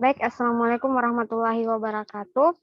Baik, Assalamualaikum warahmatullahi wabarakatuh.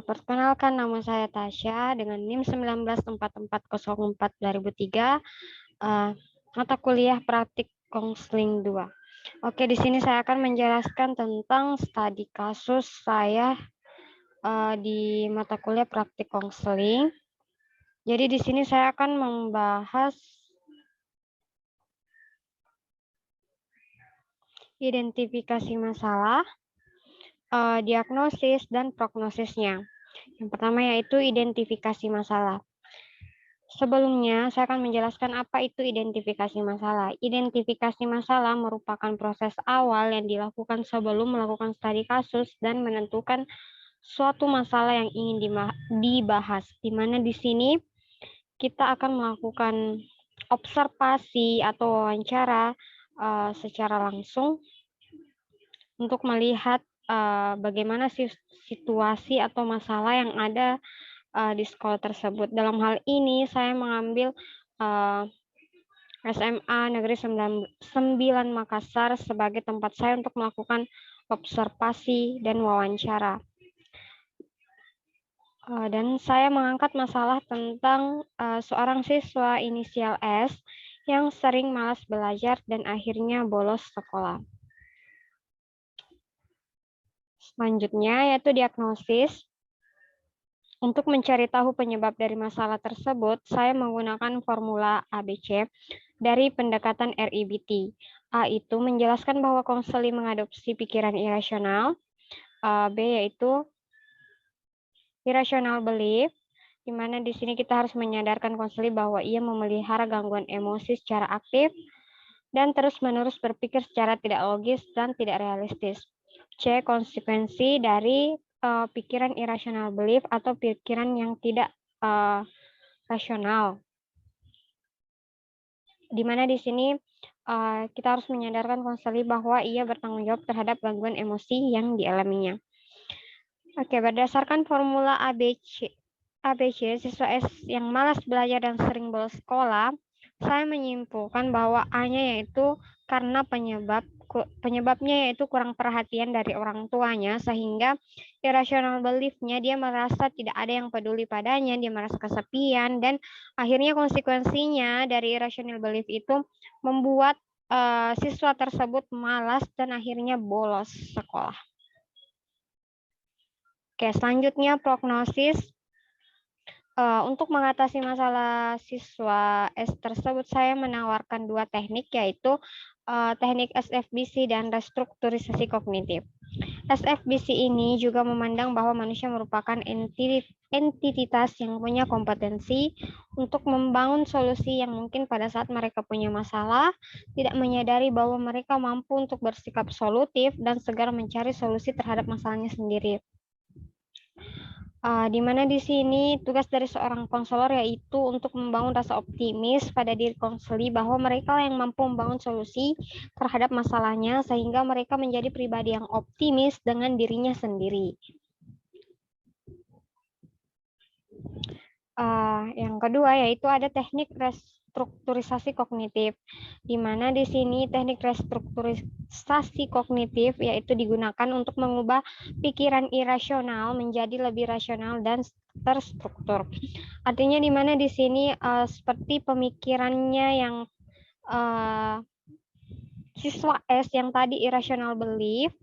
Perkenalkan nama saya Tasya dengan NIM 194404-2003, mata kuliah praktik konseling 2. Oke, di sini saya akan menjelaskan tentang studi kasus saya di mata kuliah praktik konseling. Jadi di sini saya akan membahas identifikasi masalah, diagnosis, dan prognosisnya. Yang pertama yaitu identifikasi masalah. Sebelumnya, saya akan menjelaskan apa itu identifikasi masalah. Identifikasi masalah merupakan proses awal yang dilakukan sebelum melakukan studi kasus dan menentukan suatu masalah yang ingin dibahas. Di mana di sini kita akan melakukan observasi atau wawancara secara langsung untuk melihat bagaimana situasi atau masalah yang ada di sekolah tersebut. Dalam hal ini saya mengambil SMA Negeri 9 Makassar sebagai tempat saya untuk melakukan observasi dan wawancara. Dan saya mengangkat masalah tentang seorang siswa inisial S yang sering malas belajar dan akhirnya bolos sekolah. Selanjutnya yaitu diagnosis. Untuk mencari tahu penyebab dari masalah tersebut, saya menggunakan formula ABC dari pendekatan RIBT. A itu menjelaskan bahwa konseling mengadopsi pikiran irasional. B yaitu irrational belief, di mana di sini kita harus menyadarkan konseling bahwa ia memelihara gangguan emosi secara aktif dan terus-menerus berpikir secara tidak logis dan tidak realistis. C. Konsekuensi dari pikiran irrational belief atau pikiran yang tidak rasional. Di mana di sini kita harus menyadarkan konseling bahwa ia bertanggung jawab terhadap gangguan emosi yang dialaminya. Oke, berdasarkan formula ABC, siswa S yang malas belajar dan sering bolos sekolah, saya menyimpulkan bahwa A-nya yaitu karena penyebabnya yaitu kurang perhatian dari orang tuanya, sehingga irrational belief-nya dia merasa tidak ada yang peduli padanya, dia merasa kesepian, dan akhirnya konsekuensinya dari irrational belief itu membuat siswa tersebut malas dan akhirnya bolos sekolah. Oke, selanjutnya prognosis. Untuk mengatasi masalah siswa S tersebut, saya menawarkan dua teknik, yaitu teknik SFBC dan restrukturisasi kognitif. SFBC ini juga memandang bahwa manusia merupakan entitas yang punya kompetensi untuk membangun solusi yang mungkin pada saat mereka punya masalah, tidak menyadari bahwa mereka mampu untuk bersikap solutif dan segera mencari solusi terhadap masalahnya sendiri. Di mana di sini tugas dari seorang konselor yaitu untuk membangun rasa optimis pada diri konseli bahwa mereka yang mampu membangun solusi terhadap masalahnya sehingga mereka menjadi pribadi yang optimis dengan dirinya sendiri. Yang kedua yaitu ada teknik restrukturisasi kognitif, di mana di sini teknik restrukturisasi kognitif yaitu digunakan untuk mengubah pikiran irasional menjadi lebih rasional dan terstruktur. Artinya di mana di sini seperti pemikirannya yang siswa S yang tadi irrational belief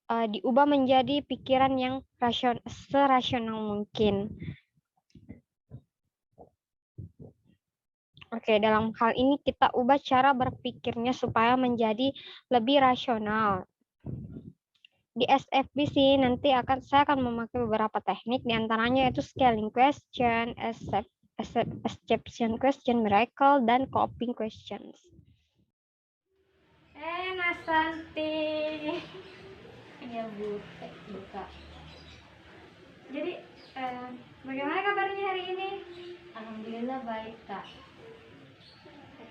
diubah menjadi pikiran yang serasional mungkin. Oke, dalam hal ini kita ubah cara berpikirnya supaya menjadi lebih rasional. Di SFBC nanti saya akan memakai beberapa teknik, diantaranya yaitu scaling question, exception question, miracle, dan coping questions. Nasanti. Ya buka. Jadi, bagaimana kabarnya hari ini? Alhamdulillah baik, Kak.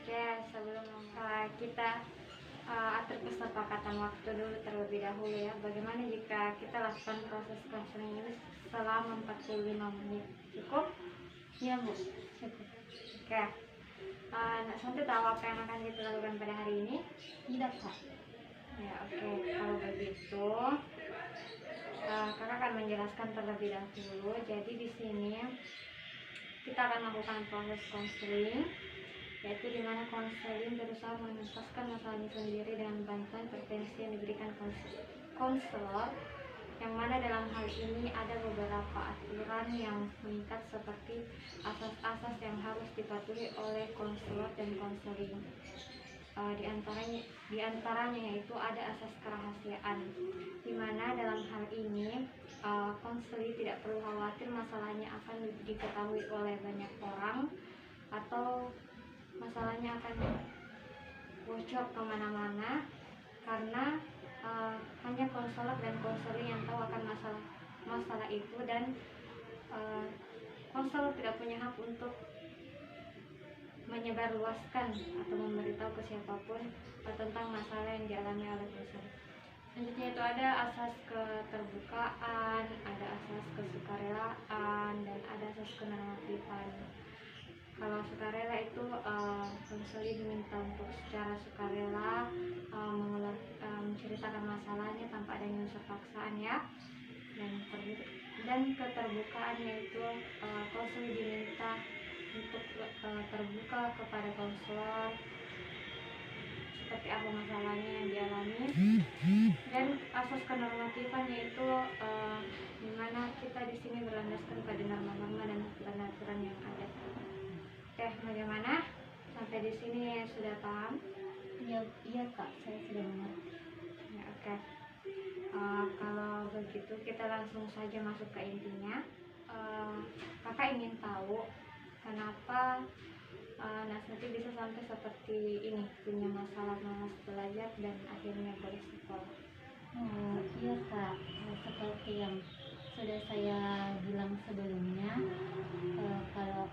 Oke, sebelum kita atur kesepakatan waktu dulu terlebih dahulu ya. Bagaimana jika kita lakukan proses konseling ini selama 45 menit? Cukup? Ya, Bu. Cukup. Oke. Nak Santi tahu apa yang akan kita lakukan pada hari ini? Tidak, Kak. Ya, oke. Kalau begitu, Kakak akan menjelaskan terlebih dahulu. Jadi di sini kita akan melakukan proses konseling, yaitu di mana konseling berusaha menuntaskan masalahnya sendiri dengan bantuan intervensi yang diberikan konselor, yang mana dalam hal ini ada beberapa aturan yang mengikat seperti asas-asas yang harus dipatuhi oleh konselor dan konseling. Di antaranya yaitu ada asas kerahasiaan, di mana dalam hal ini konseling tidak perlu khawatir masalahnya akan diketahui oleh banyak orang atau masalahnya akan bocor kemana-mana, karena hanya konselor dan konseling yang tahu akan masalah itu, dan konselor tidak punya hak untuk menyebarluaskan atau memberitahu ke siapapun tentang masalah yang dialami oleh konselor. Selanjutnya itu ada asas keterbukaan, ada asas kesukarelaan, dan ada asas kenormatifan. Kalau sukarela itu konseling diminta untuk secara sukarela menceritakan masalahnya tanpa adanya unsur paksaan ya. Dan keterbukaan yaitu konseling diminta untuk terbuka kepada konselor seperti apa masalahnya yang dialami. Dan asas kenormatifan yaitu dimana kita di sini berlandaskan pada norma-norma dan aturan-aturan yang ada. Oke, bagaimana? Sampai di sini sudah paham? Iya Kak, saya sudah mengerti. Ya, oke. Kalau begitu kita langsung saja masuk ke intinya. Kakak ingin tahu kenapa Nasnati bisa sampai seperti ini, punya masalah malas belajar dan akhirnya bolos sekolah. Iya Kak, seperti yang sudah saya bilang sebelumnya, kalau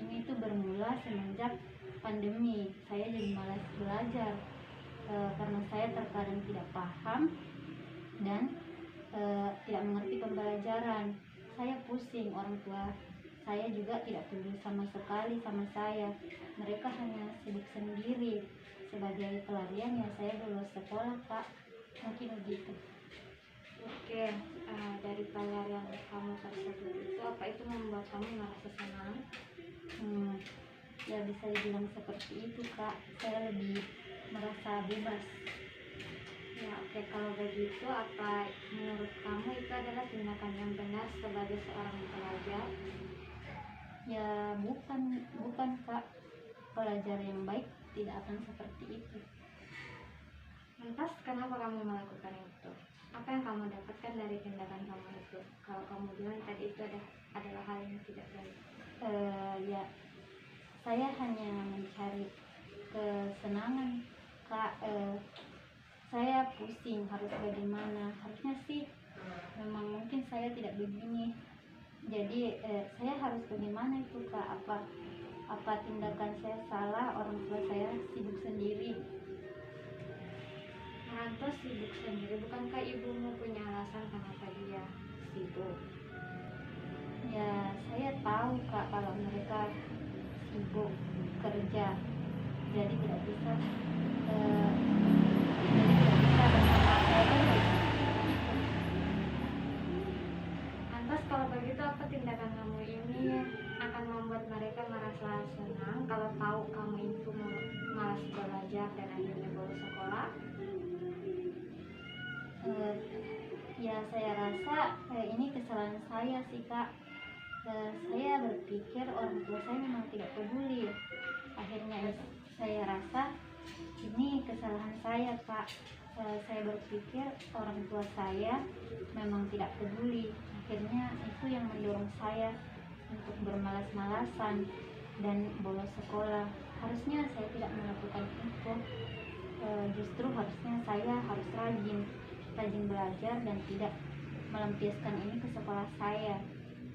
ini tuh bermula semenjak pandemi. Saya jadi malas belajar karena saya terkadang tidak paham dan tidak mengerti pembelajaran. Saya pusing, orang tua saya juga tidak peduli sama sekali sama saya. Mereka hanya sibuk sendiri. Sebagai pelarian ya saya lulus sekolah Kak, mungkin begitu. Oke, dari pelarian kamu tersebut itu, apa itu membuat kamu merasa senang? Ya bisa dibilang seperti itu Kak, saya lebih merasa bebas. Ya, oke. Kalau begitu, apa menurut kamu itu adalah tindakan yang benar sebagai seorang pelajar? Ya bukan Kak, pelajar yang baik tidak akan seperti itu. Lantas kenapa kamu melakukan itu? Apa yang kamu dapatkan dari tindakan kamu itu? Kalau kamu bilang tadi itu adalah hal yang tidak baik. Ya saya hanya mencari kesenangan Kak. Saya pusing harus bagaimana. Harusnya sih memang mungkin saya tidak begini. Jadi saya harus bagaimana itu Kak? Apa tindakan saya salah? Orang tua saya sibuk sendiri. Lantas sibuk sendiri, bukankah ibumu punya alasan kenapa dia sibuk? Ya saya tahu Kak kalau mereka sibuk kerja, jadi tidak bisa bersama saya terus. Lantas kalau begitu, apa tindakan kamu ini akan membuat mereka merasa senang kalau tahu kamu itu malas belajar dan akhirnya bolos sekolah? Ya saya rasa ini kesalahan saya sih Kak. Saya berpikir orang tua saya memang tidak peduli. Akhirnya saya rasa ini kesalahan saya Kak. Saya berpikir orang tua saya memang tidak peduli. Akhirnya itu yang mendorong saya untuk bermalas-malasan dan bolos sekolah. Harusnya saya tidak melakukan itu. Justru harusnya saya harus rajin belajar dan tidak melampiaskan ini ke sekolah saya,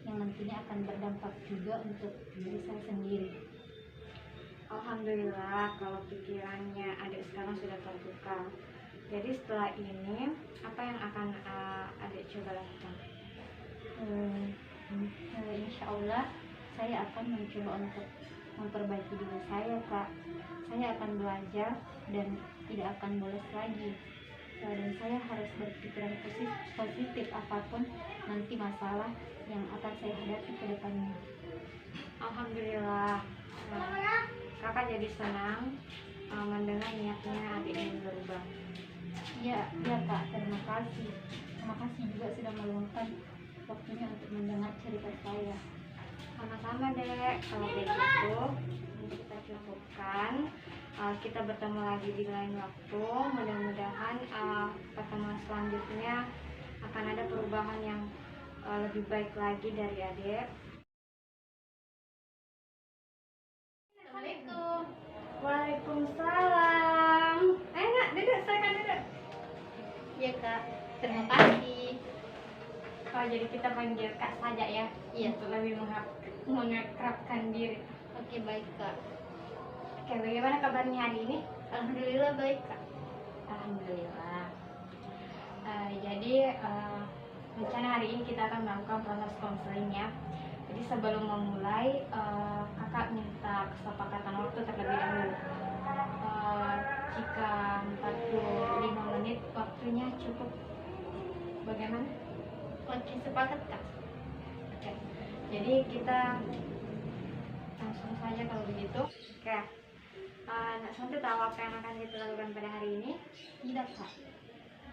yang nantinya akan berdampak juga untuk diri saya sendiri. Alhamdulillah kalau pikirannya adik sekarang sudah terbuka. Jadi setelah ini apa yang akan adik coba lakukan? Insya Allah saya akan mencoba untuk memperbaiki diri saya Kak. Saya akan belajar dan tidak akan bolos lagi. dan saya harus berpikiran positif apapun nanti masalah yang akan saya hadapi ke depannya. Alhamdulillah. Kakak jadi senang mendengar niatnya adik ingin berubah. Iya, iya Kak, terima kasih. Terima kasih juga sudah meluangkan waktunya untuk mendengar cerita saya. Sama-sama dek. Kalau begitu kita cukupkan. Kita bertemu lagi di lain waktu. Mudah-mudahan pertemuan selanjutnya akan ada perubahan yang lebih baik lagi dari adik. Assalamualaikum. Waalaikumsalam. Nak, duduk, silakan duduk. Iya Kak, terima kasih. Oh, jadi kita panggil Kak saja ya? Iya. Untuk lebih mengakrabkan diri. Oke, baik Kak. Oke, bagaimana kabarnya hari ini? Alhamdulillah baik Kak. Alhamdulillah. Jadi rencana hari ini kita akan melakukan proses konseling ya. Jadi sebelum memulai, kakak minta kesepakatan waktu terlebih dahulu. Jika 45 menit waktunya cukup, bagaimana? Oke, sepakat Kak. Oke. Jadi kita langsung saja kalau begitu. Oke. Nak Santi tahu apa yang akan kita lakukan pada hari ini? Tidak Kak.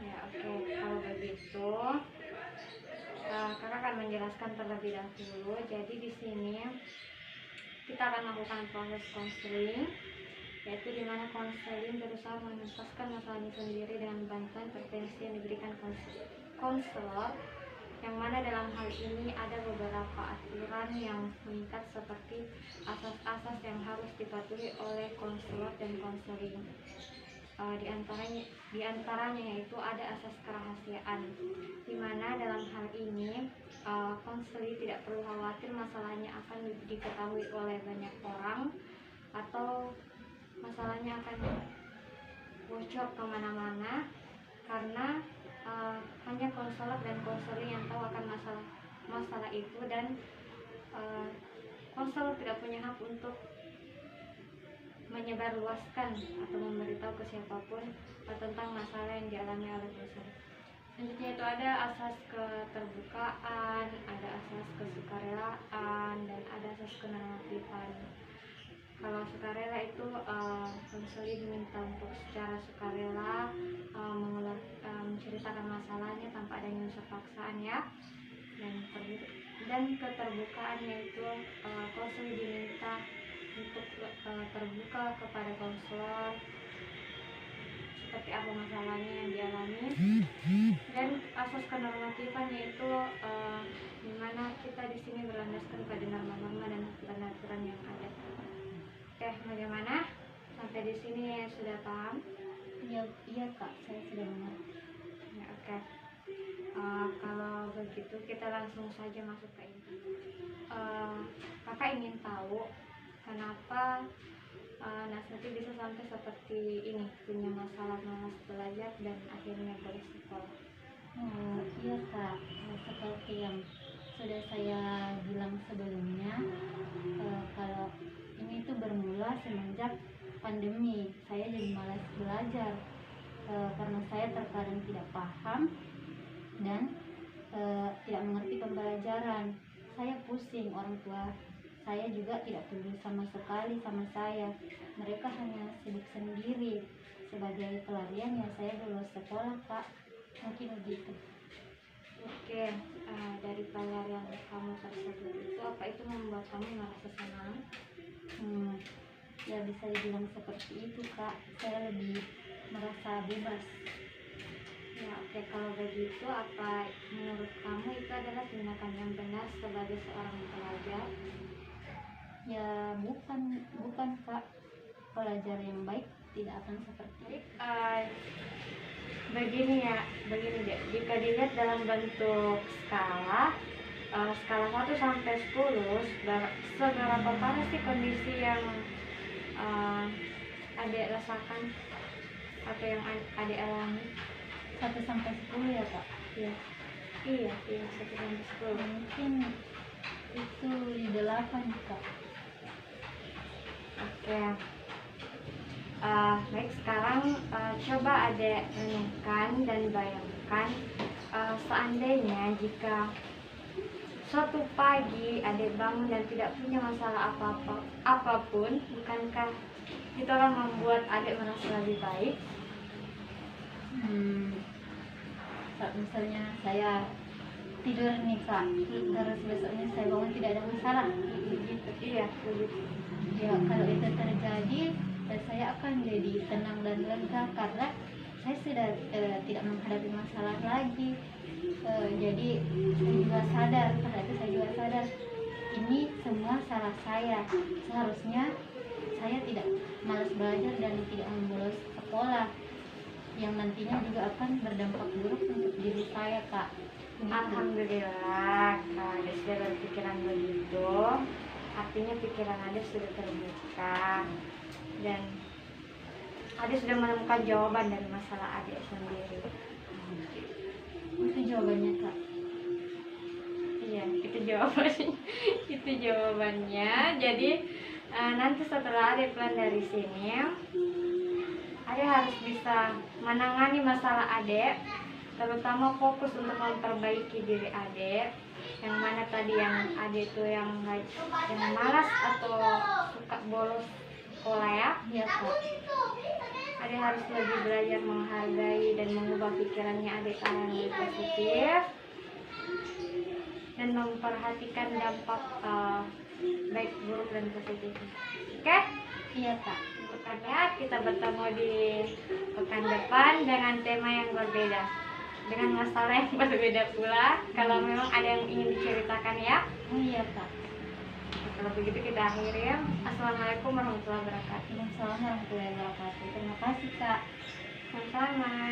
Ya, oke. Kalau begitu, kakak akan menjelaskan terlebih dahulu. Jadi di sini kita akan melakukan proses konseling, yaitu di mana konseling berusaha menuntaskan masalahnya sendiri dengan bantuan intervensi yang diberikan konselor, yang mana dalam hal ini ada beberapa aturan yang mengikat seperti asas-asas yang harus dipatuhi oleh konselor dan konseling. Di antaranya yaitu ada asas kerahasiaan, di mana dalam hal ini konseling tidak perlu khawatir masalahnya akan diketahui oleh banyak orang atau masalahnya akan bocor kemana-mana, karena hanya konselor dan konseling yang tahu akan masalah itu, dan konselor tidak punya hak untuk menyebarluaskan atau memberitahu ke siapapun tentang masalah yang dialami oleh konselor. Selanjutnya itu ada asas keterbukaan, ada asas kesukarelaan, dan ada asas kenormatifan. Kalau sukarela itu konseling diminta untuk secara sukarela menceritakan masalahnya tanpa adanya unsur paksaan ya. Dan keterbukaan yaitu konseling diminta untuk terbuka kepada konselor seperti apa masalahnya yang dialami. Dan asas kenormatifan yaitu di mana kita di sini berlandaskan pada norma-norma dan aturan-aturan yang ada. Oke, bagaimana? Sampai di sini sudah paham? Iya Kak, saya sudah mengerti. Ya, oke. Kalau begitu kita langsung saja masuk ke ini. Kakak ingin tahu kenapa Nasati bisa sampai seperti ini, punya masalah malas belajar dan akhirnya bolos sekolah. Iya Kak, seperti yang sudah saya bilang sebelumnya, kalau ini tuh bermula semenjak pandemi. Saya jadi malas belajar karena saya terkadang tidak paham dan tidak mengerti pembelajaran. Saya pusing, orang tua saya juga tidak peduli sama sekali sama saya. Mereka hanya sibuk sendiri. Sebagai pelarian ya saya lulus sekolah Kak, mungkin begitu. Oke, dari pelarian kamu tersebut itu, apa itu membuat kamu merasa senang? Ya bisa dibilang seperti itu Kak, saya lebih merasa bebas. Ya, oke. Kalau begitu, apa menurut kamu itu adalah tindakan yang benar sebagai seorang pelajar? Ya bukan Kak, pelajar yang baik tidak akan seperti itu. Begini deh, jika dilihat dalam bentuk skala 1 sampai 10, seberapa parah sih kondisi yang adik rasakan atau yang adik alami? 1 sampai 10 ya Kak? Iya, 1 sampai 10. Mungkin itu di 8 Kak. Oke. Baik, sekarang Coba adek renungkan dan bayangkan, seandainya jika suatu pagi adek bangun dan tidak punya masalah apapun, bukankah itu akan membuat adek merasa lebih baik? Saat misalnya saya tidur nih kak, terus besoknya saya bangun tidak ada masalah, gitu. Iya, begitu. Ya kalau itu terjadi, saya akan jadi tenang dan lega karena saya sudah tidak menghadapi masalah lagi. Jadi saya juga sadar, pada itu saya juga sadar ini semua salah saya. Seharusnya saya tidak malas belajar dan tidak membolos sekolah, yang nantinya juga akan berdampak buruk untuk diri saya kak. Alhamdulillah, Kak Ade sudah berpikiran begitu. Artinya pikiran Ade sudah terbuka dan Ade sudah menemukan jawaban dari masalah Ade sendiri. Itu jawabannya kak. Iya, itu jawabannya. Itu jawabannya. Jadi nanti setelah Ade pulang dari sini, Ade harus bisa menangani masalah Ade, terutama fokus untuk memperbaiki diri Ade. Yang mana tadi yang Ade itu yang malas atau suka bolos sekolah ya. Iya kak. Ade harus lebih belajar menghargai dan mengubah pikirannya Ade ke arah yang lebih positif dan memperhatikan dampak baik buruk dan positifnya. Oke? Iya kak. Bukannya kita bertemu di pekan depan dengan tema yang berbeda, dengan masalah yang berbeda pula. Kalau memang ada yang ingin diceritakan ya. Oh iya kak. Kalau begitu kita akhiri ya. Assalamualaikum warahmatullahi wabarakatuh. Waalaikumsalam warahmatullahi wabarakatuh. Terima kasih kak. Sama-sama.